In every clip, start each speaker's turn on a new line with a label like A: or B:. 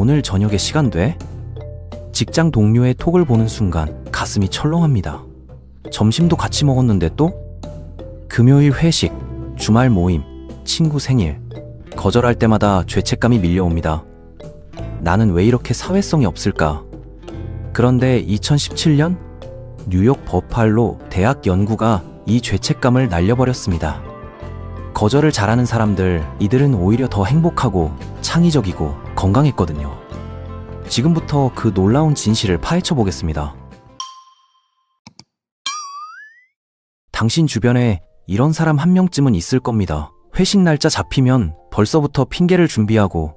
A: 오늘 저녁에 시간 돼? 직장 동료의 톡을 보는 순간 가슴이 철렁합니다. 점심도 같이 먹었는데 또? 금요일 회식, 주말 모임, 친구 생일. 거절할 때마다 죄책감이 밀려옵니다. 나는 왜 이렇게 사회성이 없을까? 그런데 2017년 뉴욕 버팔로 대학 연구가 이 죄책감을 날려버렸습니다. 거절을 잘하는 사람들, 이들은 오히려 더 행복하고 창의적이고 건강했거든요. 지금부터 그 놀라운 진실을 파헤쳐 보겠습니다. 당신 주변에 이런 사람 한 명쯤은 있을 겁니다. 회식 날짜 잡히면 벌써부터 핑계를 준비하고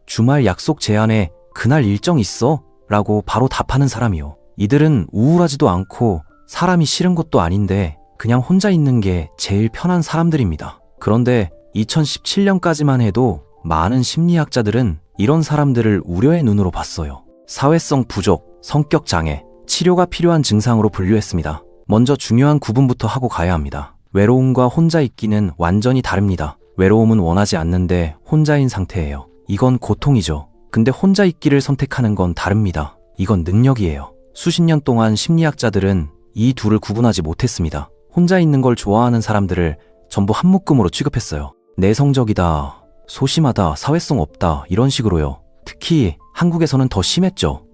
A: 주말 약속 제안에 그날 일정 있어? 라고 바로 답하는 사람이요. 이들은 우울하지도 않고 사람이 싫은 것도 아닌데 그냥 혼자 있는 게 제일 편한 사람들입니다. 그런데 2017년까지만 해도 많은 심리학자들은 이런 사람들을 우려의 눈으로 봤어요. 사회성 부족, 성격 장애, 치료가 필요한 증상으로 분류했습니다. 먼저 중요한 구분부터 하고 가야 합니다. 외로움과 혼자 있기는 완전히 다릅니다. 외로움은 원하지 않는데 혼자인 상태예요. 이건 고통이죠. 근데 혼자 있기를 선택하는 건 다릅니다. 이건 능력이에요. 수십 년 동안 심리학자들은 이 둘을 구분하지 못했습니다. 혼자 있는 걸 좋아하는 사람들을 전부 한 묶음으로 취급했어요. 내성적이다, 소심하다, 사회성 없다 이런 식으로요. 특히 한국에서는 더 심했죠.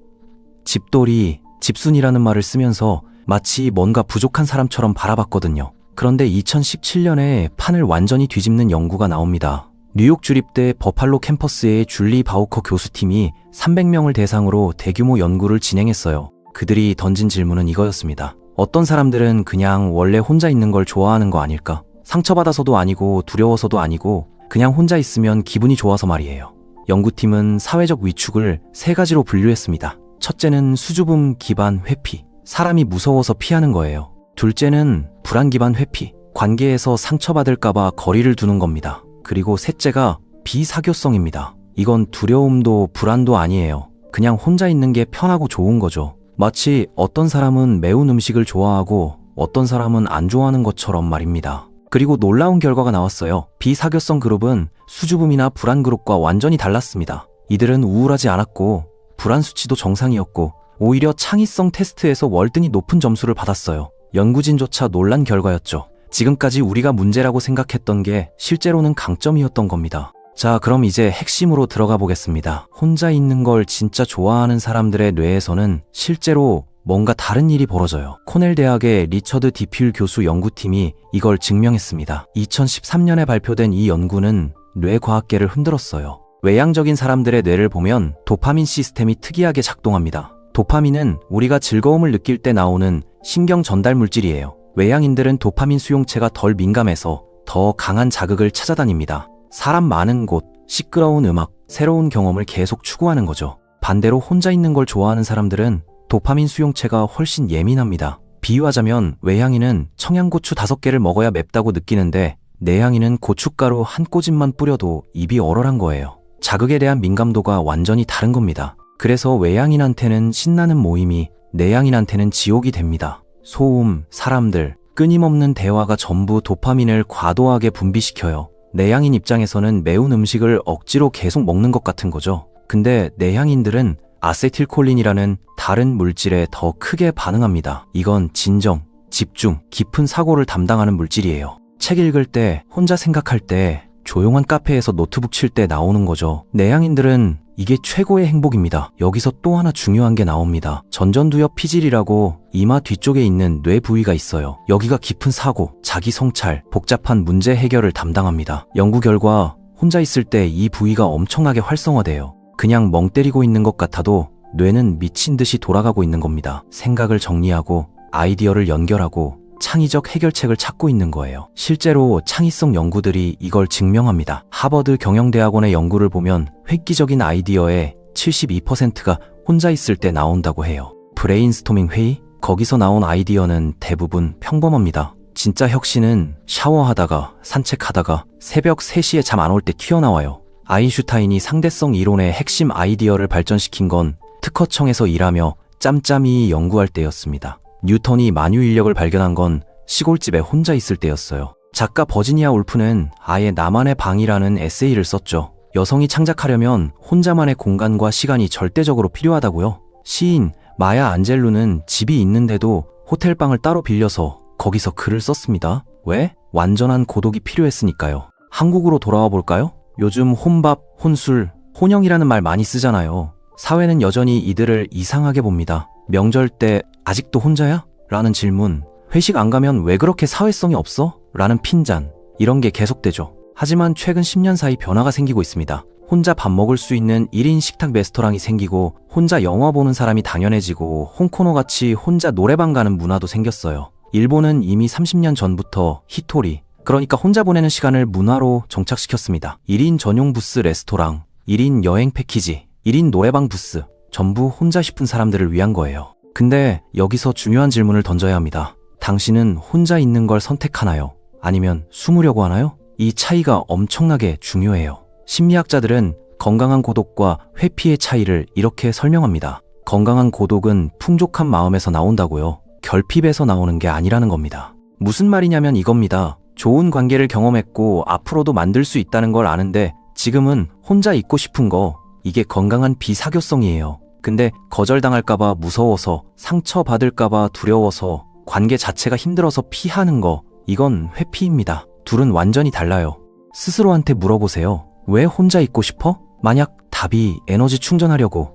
A: 집돌이, 집순이라는 말을 쓰면서 마치 뭔가 부족한 사람처럼 바라봤거든요. 그런데 2017년에 판을 완전히 뒤집는 연구가 나옵니다. 뉴욕 주립대 버팔로 캠퍼스의 줄리 바우커 교수팀이 300명을 대상으로 대규모 연구를 진행했어요. 그들이 던진 질문은 이거였습니다. 어떤 사람들은 그냥 원래 혼자 있는 걸 좋아하는 거 아닐까? 상처받아서도 아니고 두려워서도 아니고 그냥 혼자 있으면 기분이 좋아서 말이에요. 연구팀은 사회적 위축을 3가지로 분류했습니다. 첫째는 수줍음 기반 회피, 사람이 무서워서 피하는 거예요. 둘째는 불안 기반 회피, 관계에서 상처받을까봐 거리를 두는 겁니다. 그리고 셋째가 비사교성입니다. 이건 두려움도 불안도 아니에요. 그냥 혼자 있는 게 편하고 좋은 거죠. 마치 어떤 사람은 매운 음식을 좋아하고 어떤 사람은 안 좋아하는 것처럼 말입니다. 그리고 놀라운 결과가 나왔어요. 비사교성 그룹은 수줍음이나 불안 그룹과 완전히 달랐습니다. 이들은 우울하지 않았고 불안 수치도 정상이었고 오히려 창의성 테스트에서 월등히 높은 점수를 받았어요. 연구진조차 놀란 결과였죠. 지금까지 우리가 문제라고 생각했던 게 실제로는 강점이었던 겁니다. 자, 그럼 이제 핵심으로 들어가 보겠습니다. 혼자 있는 걸 진짜 좋아하는 사람들의 뇌에서는 실제로 뭔가 다른 일이 벌어져요. 코넬 대학의 리처드 디필 교수 연구팀이 이걸 증명했습니다. 2013년에 발표된 이 연구는 뇌과학계를 흔들었어요. 외향적인 사람들의 뇌를 보면 도파민 시스템이 특이하게 작동합니다. 도파민은 우리가 즐거움을 느낄 때 나오는 신경 전달 물질이에요. 외향인들은 도파민 수용체가 덜 민감해서 더 강한 자극을 찾아다닙니다. 사람 많은 곳, 시끄러운 음악, 새로운 경험을 계속 추구하는 거죠. 반대로 혼자 있는 걸 좋아하는 사람들은 도파민 수용체가 훨씬 예민합니다. 비유하자면 외향인은 청양고추 5개를 먹어야 맵다고 느끼는데 내향인은 고춧가루 한 꼬집만 뿌려도 입이 얼얼한 거예요. 자극에 대한 민감도가 완전히 다른 겁니다. 그래서 외향인한테는 신나는 모임이 내향인한테는 지옥이 됩니다. 소음, 사람들, 끊임없는 대화가 전부 도파민을 과도하게 분비시켜요. 내향인 입장에서는 매운 음식을 억지로 계속 먹는 것 같은 거죠. 근데 내향인들은 아세틸콜린이라는 다른 물질에 더 크게 반응합니다. 이건 진정, 집중, 깊은 사고를 담당하는 물질이에요. 책 읽을 때, 혼자 생각할 때, 조용한 카페에서 노트북 칠 때 나오는 거죠. 내향인들은 이게 최고의 행복입니다. 여기서 또 하나 중요한 게 나옵니다. 전전두엽 피질이라고 이마 뒤쪽에 있는 뇌 부위가 있어요. 여기가 깊은 사고, 자기 성찰, 복잡한 문제 해결을 담당합니다. 연구 결과 혼자 있을 때 이 부위가 엄청나게 활성화돼요. 그냥 멍 때리고 있는 것 같아도 뇌는 미친 듯이 돌아가고 있는 겁니다. 생각을 정리하고 아이디어를 연결하고 창의적 해결책을 찾고 있는 거예요. 실제로 창의성 연구들이 이걸 증명합니다. 하버드 경영대학원의 연구를 보면 획기적인 아이디어의 72%가 혼자 있을 때 나온다고 해요. 브레인스토밍 회의? 거기서 나온 아이디어는 대부분 평범합니다. 진짜 혁신은 샤워하다가, 산책하다가, 새벽 3시에 잠 안 올 때 튀어나와요. 아인슈타인이 상대성 이론의 핵심 아이디어를 발전시킨 건 특허청에서 일하며 짬짬이 연구할 때였습니다. 뉴턴이 만유인력을 발견한 건 시골집에 혼자 있을 때였어요. 작가 버지니아 울프는 아예 나만의 방이라는 에세이를 썼죠. 여성이 창작하려면 혼자만의 공간과 시간이 절대적으로 필요하다고요. 시인 마야 안젤루는 집이 있는데도 호텔방을 따로 빌려서 거기서 글을 썼습니다. 왜? 완전한 고독이 필요했으니까요. 한국으로 돌아와 볼까요? 요즘 혼밥, 혼술, 혼영이라는 말 많이 쓰잖아요. 사회는 여전히 이들을 이상하게 봅니다. 명절 때 아직도 혼자야? 라는 질문, 회식 안 가면 왜 그렇게 사회성이 없어? 라는 핀잔, 이런 게 계속되죠. 하지만 최근 10년 사이 변화가 생기고 있습니다. 혼자 밥 먹을 수 있는 1인 식탁 레스토랑이 생기고 혼자 영화 보는 사람이 당연해지고 홍코노같이 혼자 노래방 가는 문화도 생겼어요. 일본은 이미 30년 전부터 히토리, 그러니까 혼자 보내는 시간을 문화로 정착시켰습니다. 1인 전용 부스 레스토랑, 1인 여행 패키지, 1인 노래방 부스, 전부 혼자 싶은 사람들을 위한 거예요. 근데 여기서 중요한 질문을 던져야 합니다. 당신은 혼자 있는 걸 선택하나요? 아니면 숨으려고 하나요? 이 차이가 엄청나게 중요해요. 심리학자들은 건강한 고독과 회피의 차이를 이렇게 설명합니다. 건강한 고독은 풍족한 마음에서 나온다고요. 결핍에서 나오는 게 아니라는 겁니다. 무슨 말이냐면 이겁니다. 좋은 관계를 경험했고 앞으로도 만들 수 있다는 걸 아는데 지금은 혼자 있고 싶은 거, 이게 건강한 비사교성이에요. 근데 거절당할까봐 무서워서, 상처받을까봐 두려워서, 관계 자체가 힘들어서 피하는 거, 이건 회피입니다. 둘은 완전히 달라요. 스스로한테 물어보세요. 왜 혼자 있고 싶어? 만약 답이 에너지 충전하려고,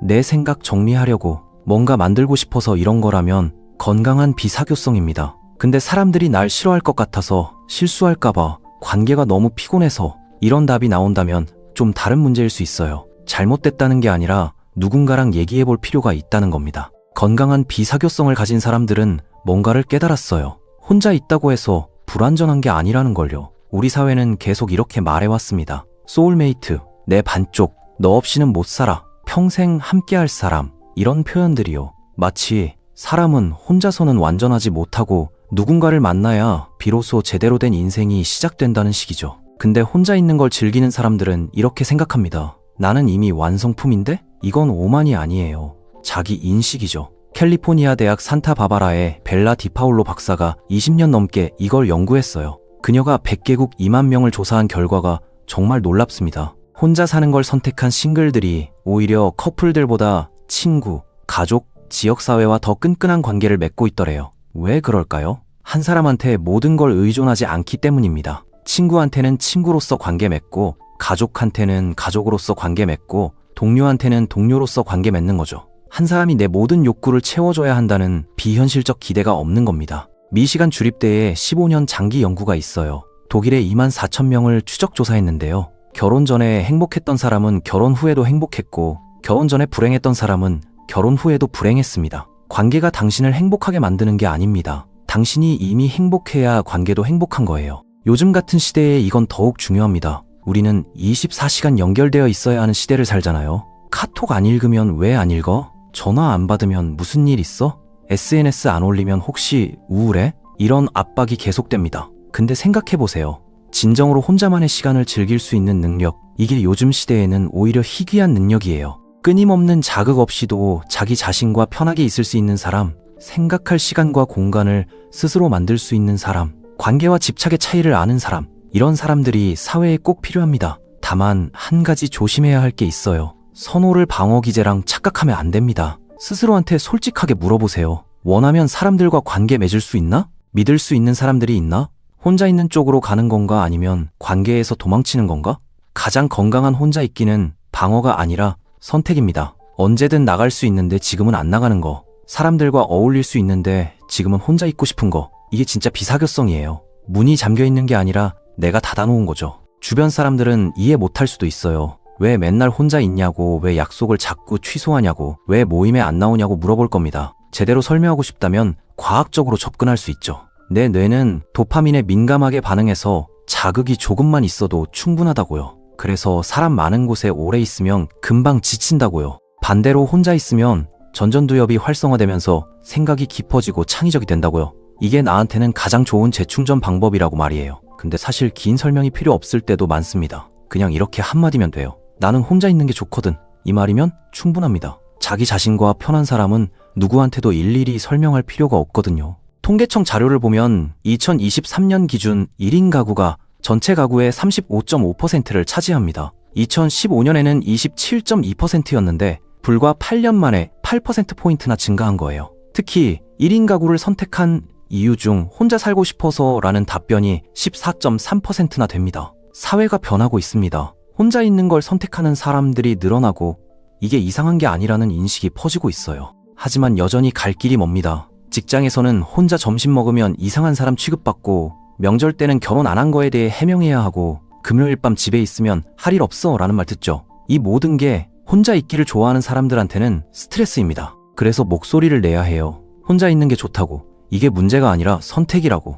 A: 내 생각 정리하려고, 뭔가 만들고 싶어서 이런 거라면 건강한 비사교성입니다. 근데 사람들이 날 싫어할 것 같아서, 실수할까봐, 관계가 너무 피곤해서 이런 답이 나온다면 좀 다른 문제일 수 있어요. 잘못됐다는 게 아니라 누군가랑 얘기해 볼 필요가 있다는 겁니다. 건강한 비사교성을 가진 사람들은 뭔가를 깨달았어요. 혼자 있다고 해서 불완전한 게 아니라는 걸요. 우리 사회는 계속 이렇게 말해왔습니다. 소울메이트, 내 반쪽, 너 없이는 못 살아, 평생 함께할 사람, 이런 표현들이요. 마치 사람은 혼자서는 완전하지 못하고 누군가를 만나야 비로소 제대로 된 인생이 시작된다는 식이죠. 근데 혼자 있는 걸 즐기는 사람들은 이렇게 생각합니다. 나는 이미 완성품인데? 이건 오만이 아니에요. 자기 인식이죠. 캘리포니아 대학 산타바바라의 벨라 디파울로 박사가 20년 넘게 이걸 연구했어요. 그녀가 100개국 2만 명을 조사한 결과가 정말 놀랍습니다. 혼자 사는 걸 선택한 싱글들이 오히려 커플들보다 친구, 가족, 지역사회와 더 끈끈한 관계를 맺고 있더래요. 왜 그럴까요? 한 사람한테 모든 걸 의존하지 않기 때문입니다. 친구한테는 친구로서 관계 맺고, 가족한테는 가족으로서 관계 맺고, 동료한테는 동료로서 관계 맺는 거죠. 한 사람이 내 모든 욕구를 채워줘야 한다는 비현실적 기대가 없는 겁니다. 미시간 주립대에 15년 장기 연구가 있어요. 독일의 2만 4천 명을 추적 조사했는데요. 결혼 전에 행복했던 사람은 결혼 후에도 행복했고, 결혼 전에 불행했던 사람은 결혼 후에도 불행했습니다. 관계가 당신을 행복하게 만드는 게 아닙니다. 당신이 이미 행복해야 관계도 행복한 거예요. 요즘 같은 시대에 이건 더욱 중요합니다. 우리는 24시간 연결되어 있어야 하는 시대를 살잖아요. 카톡 안 읽으면 왜 안 읽어? 전화 안 받으면 무슨 일 있어? SNS 안 올리면 혹시 우울해? 이런 압박이 계속됩니다. 근데 생각해보세요. 진정으로 혼자만의 시간을 즐길 수 있는 능력, 이게 요즘 시대에는 오히려 희귀한 능력이에요. 끊임없는 자극 없이도 자기 자신과 편하게 있을 수 있는 사람, 생각할 시간과 공간을 스스로 만들 수 있는 사람, 관계와 집착의 차이를 아는 사람, 이런 사람들이 사회에 꼭 필요합니다. 다만 한 가지 조심해야 할 게 있어요. 선호를 방어 기제랑 착각하면 안 됩니다. 스스로한테 솔직하게 물어보세요. 원하면 사람들과 관계 맺을 수 있나? 믿을 수 있는 사람들이 있나? 혼자 있는 쪽으로 가는 건가 아니면 관계에서 도망치는 건가? 가장 건강한 혼자 있기는 방어가 아니라 선택입니다. 언제든 나갈 수 있는데 지금은 안 나가는 거, 사람들과 어울릴 수 있는데 지금은 혼자 있고 싶은 거, 이게 진짜 비사교성이에요. 문이 잠겨 있는 게 아니라 내가 닫아놓은 거죠. 주변 사람들은 이해 못할 수도 있어요. 왜 맨날 혼자 있냐고, 왜 약속을 자꾸 취소하냐고, 왜 모임에 안 나오냐고 물어볼 겁니다. 제대로 설명하고 싶다면 과학적으로 접근할 수 있죠. 내 뇌는 도파민에 민감하게 반응해서 자극이 조금만 있어도 충분하다고요. 그래서 사람 많은 곳에 오래 있으면 금방 지친다고요. 반대로 혼자 있으면 전전두엽이 활성화되면서 생각이 깊어지고 창의적이 된다고요. 이게 나한테는 가장 좋은 재충전 방법이라고 말이에요. 근데 사실 긴 설명이 필요 없을 때도 많습니다. 그냥 이렇게 한마디면 돼요. 나는 혼자 있는 게 좋거든. 이 말이면 충분합니다. 자기 자신과 편한 사람은 누구한테도 일일이 설명할 필요가 없거든요. 통계청 자료를 보면 2023년 기준 1인 가구가 전체 가구의 35.5%를 차지합니다. 2015년에는 27.2%였는데 불과 8년 만에 8%포인트나 증가한 거예요. 특히 1인 가구를 선택한 이유 중 혼자 살고 싶어서 라는 답변이 14.3%나 됩니다. 사회가 변하고 있습니다. 혼자 있는 걸 선택하는 사람들이 늘어나고 이게 이상한 게 아니라는 인식이 퍼지고 있어요. 하지만 여전히 갈 길이 멉니다. 직장에서는 혼자 점심 먹으면 이상한 사람 취급받고 명절 때는 결혼 안 한 거에 대해 해명해야 하고 금요일 밤 집에 있으면 할 일 없어 라는 말 듣죠. 이 모든 게 혼자 있기를 좋아하는 사람들한테는 스트레스입니다. 그래서 목소리를 내야 해요. 혼자 있는 게 좋다고. 이게 문제가 아니라 선택이라고.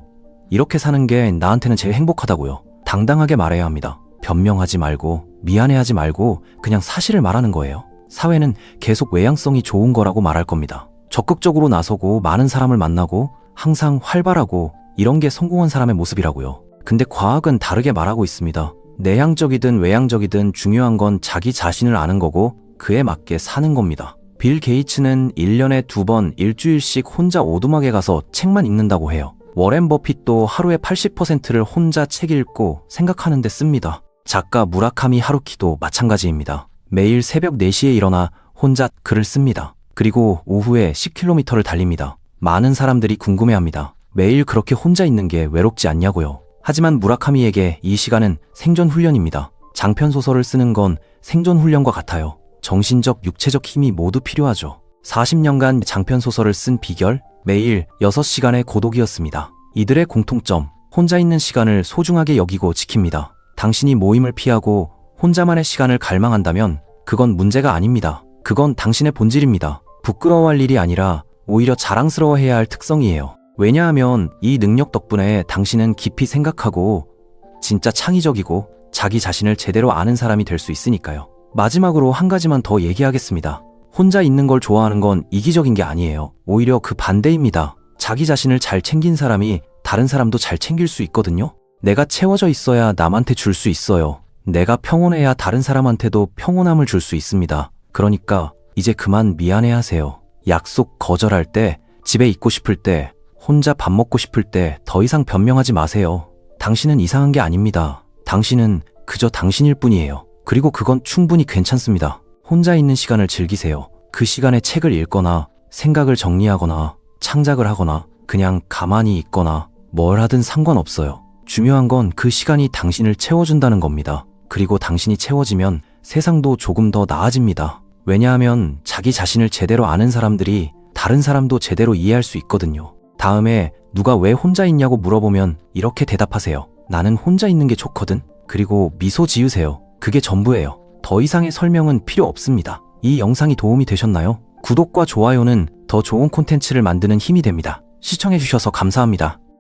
A: 이렇게 사는 게 나한테는 제일 행복하다고요. 당당하게 말해야 합니다. 변명하지 말고 미안해하지 말고 그냥 사실을 말하는 거예요. 사회는 계속 외향성이 좋은 거라고 말할 겁니다. 적극적으로 나서고 많은 사람을 만나고 항상 활발하고 이런 게 성공한 사람의 모습이라고요. 근데 과학은 다르게 말하고 있습니다. 내향적이든 외향적이든 중요한 건 자기 자신을 아는 거고 그에 맞게 사는 겁니다. 빌 게이츠는 1년에 2번 일주일씩 혼자 오두막에 가서 책만 읽는다고 해요. 워렌 버핏도 하루에 80%를 혼자 책 읽고 생각하는 데 씁니다. 작가 무라카미 하루키도 마찬가지입니다. 매일 새벽 4시에 일어나 혼자 글을 씁니다. 그리고 오후에 10km를 달립니다. 많은 사람들이 궁금해합니다. 매일 그렇게 혼자 있는 게 외롭지 않냐고요. 하지만 무라카미에게 이 시간은 생존 훈련입니다. 장편 소설을 쓰는 건 생존 훈련과 같아요. 정신적, 육체적 힘이 모두 필요하죠. 40년간 장편 소설을 쓴 비결, 매일 6시간의 고독이었습니다. 이들의 공통점, 혼자 있는 시간을 소중하게 여기고 지킵니다. 당신이 모임을 피하고 혼자만의 시간을 갈망한다면 그건 문제가 아닙니다. 그건 당신의 본질입니다. 부끄러워할 일이 아니라 오히려 자랑스러워해야 할 특성이에요. 왜냐하면 이 능력 덕분에 당신은 깊이 생각하고 진짜 창의적이고 자기 자신을 제대로 아는 사람이 될 수 있으니까요. 마지막으로 한 가지만 더 얘기하겠습니다. 혼자 있는 걸 좋아하는 건 이기적인 게 아니에요. 오히려 그 반대입니다. 자기 자신을 잘 챙긴 사람이 다른 사람도 잘 챙길 수 있거든요. 내가 채워져 있어야 남한테 줄 수 있어요. 내가 평온해야 다른 사람한테도 평온함을 줄 수 있습니다. 그러니까 이제 그만 미안해하세요. 약속 거절할 때, 집에 있고 싶을 때, 혼자 밥 먹고 싶을 때 더 이상 변명하지 마세요. 당신은 이상한 게 아닙니다. 당신은 그저 당신일 뿐이에요. 그리고 그건 충분히 괜찮습니다. 혼자 있는 시간을 즐기세요. 그 시간에 책을 읽거나 생각을 정리하거나 창작을 하거나 그냥 가만히 있거나 뭘 하든 상관없어요. 중요한 건 그 시간이 당신을 채워준다는 겁니다. 그리고 당신이 채워지면 세상도 조금 더 나아집니다. 왜냐하면 자기 자신을 제대로 아는 사람들이 다른 사람도 제대로 이해할 수 있거든요. 다음에 누가 왜 혼자 있냐고 물어보면 이렇게 대답하세요. 나는 혼자 있는 게 좋거든. 그리고 미소 지으세요. 그게 전부예요. 더 이상의 설명은 필요 없습니다. 이 영상이 도움이 되셨나요? 구독과 좋아요는 더 좋은 콘텐츠를 만드는 힘이 됩니다. 시청해주셔서 감사합니다.